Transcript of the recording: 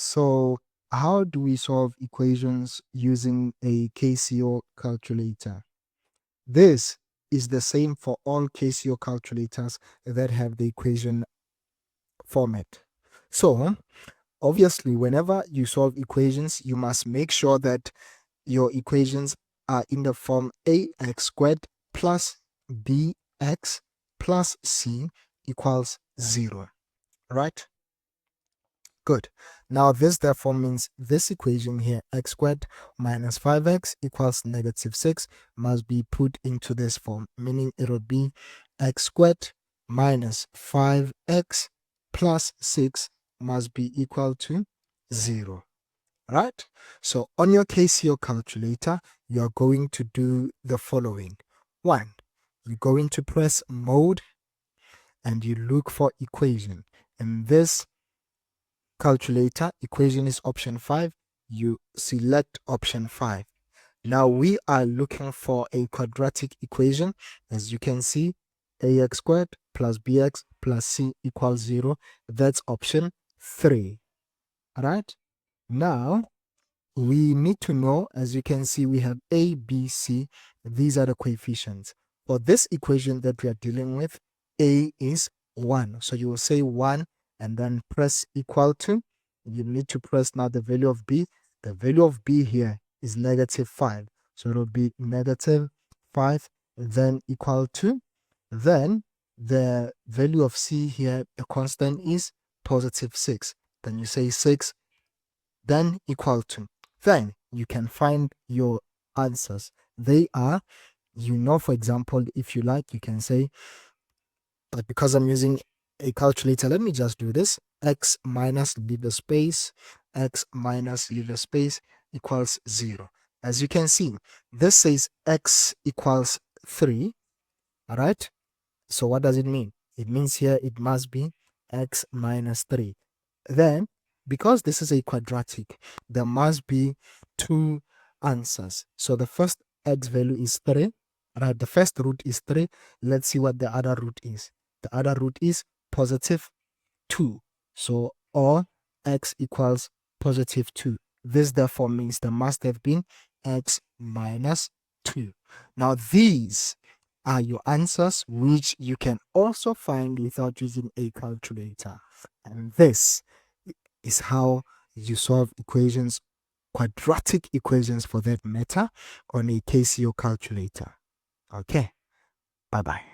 So, how do we solve equations using a Casio calculator? This is the same for all Casio calculators that have the equation format. So, obviously, whenever you solve equations, you must make sure that your equations are in the form ax squared plus bx plus c equals 0, right? Good. Now this therefore means this equation here, x squared minus 5x equals negative 6, must be put into this form, meaning it will be x squared minus 5x plus 6 must be equal to 0. Right? So on your Casio calculator, you're going to do the following. 1. You're going to press mode and you look for equation. And this calculator equation is option 5. You select option 5. Now we are looking for a quadratic equation. As you can see, ax squared plus bx plus c equals 0. That's option 3. All right? Now we need to know, as you can see, we have a, b, c. These are the coefficients. For this equation that we are dealing with, a is 1. So you will say 1 and then press equal to. You need to press now the value of b. The value of b here is negative 5. So it will be negative 5, then equal to. Then the value of c here, the constant, is positive 6. Then you say 6, then equal to. Then you can find your answers. They are, for example, if you like, you can say, but because I'm using a calculator, let me just do this. X minus, leave the space, x minus, leave the space, equals 0. As you can see, this says x equals 3. All right. So what does it mean? It means here it must be x minus 3. Then, because this is a quadratic, there must be 2 answers. So the first x value is 3. Right, the first root is 3. Let's see what the other root is. The other root is positive 2. So, or x equals positive 2. This therefore means there must have been x minus 2. Now, these are your answers, which you can also find without using a calculator. And this is how you solve equations, quadratic equations for that matter, on a Casio calculator. Okay, bye-bye.